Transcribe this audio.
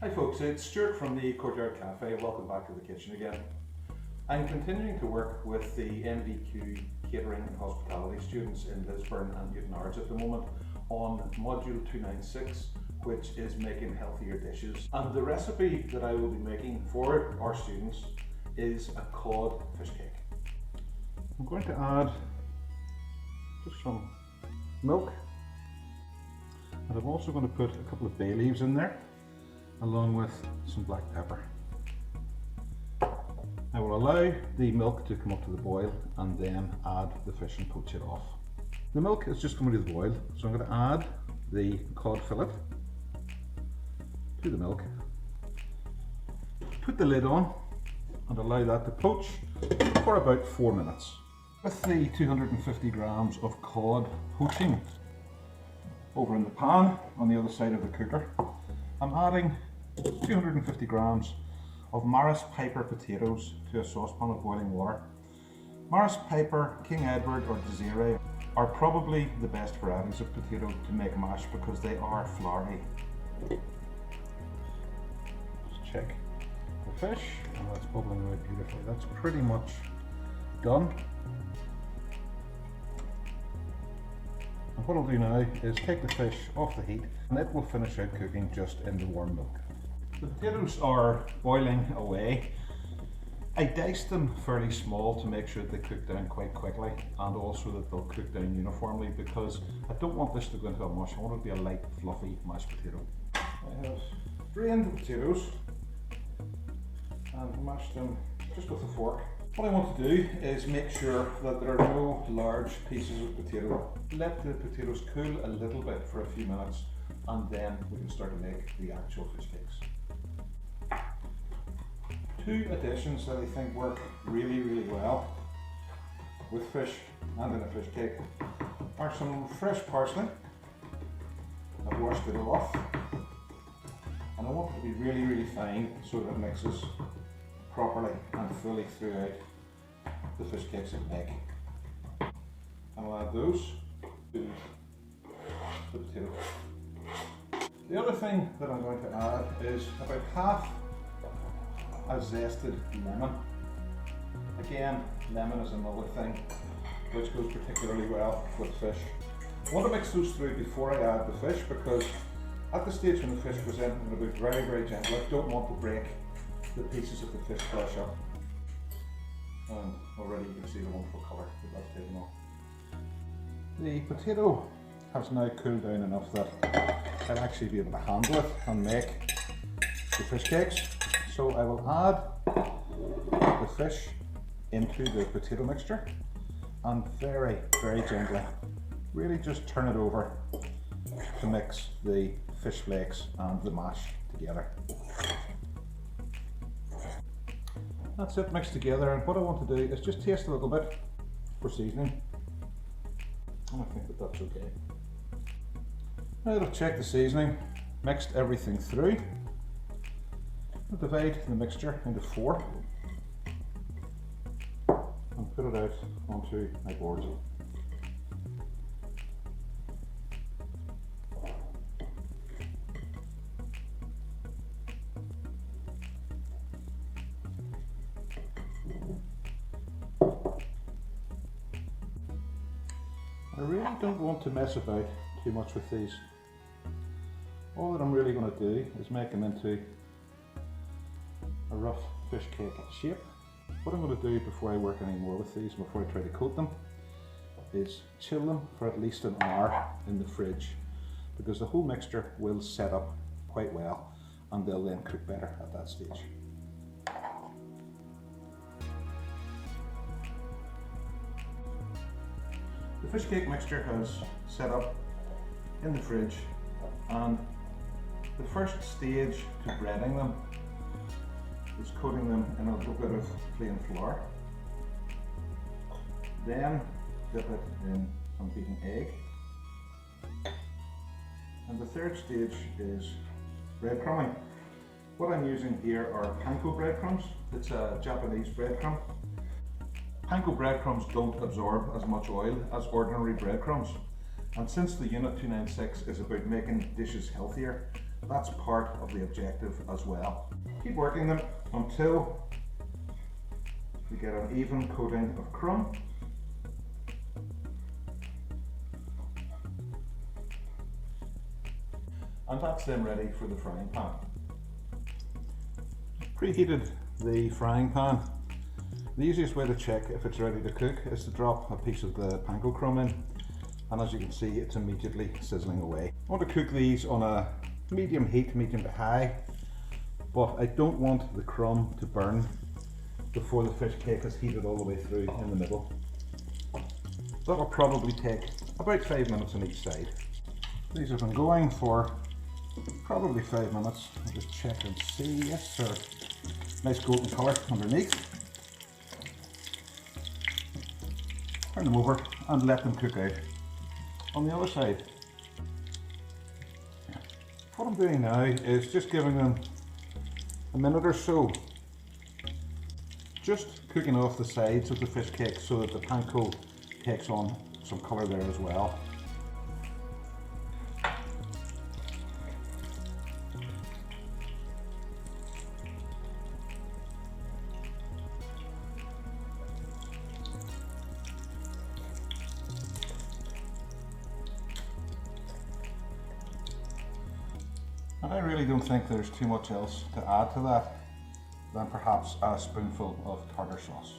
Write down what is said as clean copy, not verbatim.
Hi folks, it's Stuart from the Courtyard Cafe. Welcome back to the kitchen again. I'm continuing to work with the NVQ Catering and Hospitality students in Lisburn and Newtownards at the moment on Module 296, which is making healthier dishes. And the recipe that I will be making for our students is a cod fish cake. I'm going to add just some milk, and I'm also going to put a couple of bay leaves in there, along with some black pepper. I will allow the milk to come up to the boil and then add the fish and poach it off. The milk is just coming to the boil, so I'm going to add the cod fillet to the milk, put the lid on and allow that to poach for about 4 minutes. With the 250 grams of cod poaching over in the pan on the other side of the cooker, I'm adding 250 grams of Maris Piper potatoes to a saucepan of boiling water. Maris Piper, King Edward or Desiree are probably the best varieties of potato to make mash because they are floury. Just check the fish, and that's bubbling away beautifully. That's pretty much done. And what I'll do now is take the fish off the heat and it will finish out cooking just in the warm milk. The potatoes are boiling away. I diced them fairly small to make sure that they cook down quite quickly and also that they'll cook down uniformly, because I don't want this to go into a mush. I want it to be a light, fluffy mashed potato. I have drained the potatoes and mashed them just with a fork. What I want to do is make sure that there are no large pieces of potato. Let the potatoes cool a little bit for a few minutes and then we can start to make the actual fish cakes. Two additions that I think work really well with fish and in a fish cake are some fresh parsley. I've washed it off and I want it to be really fine so that it mixes properly and fully throughout the fish cakes I make. And I'll add those to the potato. The other thing that I'm going to add is about half a zested lemon. Again, lemon is another thing which goes particularly well with fish. I want to mix those through before I add the fish, because at the stage when the fish goes in, I'm going to be very gentle. I don't want to break the pieces of the fish flesh up. And already you can see the wonderful colour that that's taken on. The potato has now cooled down enough that I'll actually be able to handle it and make the fish cakes. So I will add the fish into the potato mixture and very gently, really just turn it over to mix the fish flakes and the mash together. That's it mixed together, and what I want to do is just taste a little bit for seasoning. And I think that that's okay. Now that I've checked the seasoning, mixed everything through, I'll divide the mixture into 4 and put it out onto my board. I really don't want to mess about too much with these. All that I'm really going to do is make them into a rough fish cake shape. What I'm going to do before I work any more with these, before I try to coat them, is chill them for at least an hour in the fridge, because the whole mixture will set up quite well and they'll then cook better at that stage. The fish cake mixture has set up in the fridge, and the first stage to breading them is coating them in a little bit of plain flour. Then dip it in some beaten egg. And the third stage is breadcrumbing. What I'm using here are panko breadcrumbs. It's a Japanese breadcrumb. Panko breadcrumbs don't absorb as much oil as ordinary breadcrumbs. And since the Unit 296 is about making dishes healthier, That's part of the objective as well. Keep working them until you get an even coating of crumb. And that's them ready for the frying pan. Preheated the frying pan. The easiest way to check if it's ready to cook is to drop a piece of the panko crumb in, and as you can see, it's immediately sizzling away. I want to cook these on a medium heat, medium to high, but I don't want the crumb to burn before the fish cake is heated all the way through in the middle. That'll probably take about 5 minutes on each side. These have been going for probably 5 minutes. I'll just check and see. Yes sir, nice golden colour underneath. Turn them over and let them cook out. On the other side, what I'm doing now is just giving them a minute or so, just cooking off the sides of the fish cake so that the panko takes on some colour there as well. And I really don't think there's too much else to add to that than perhaps a spoonful of tartar sauce.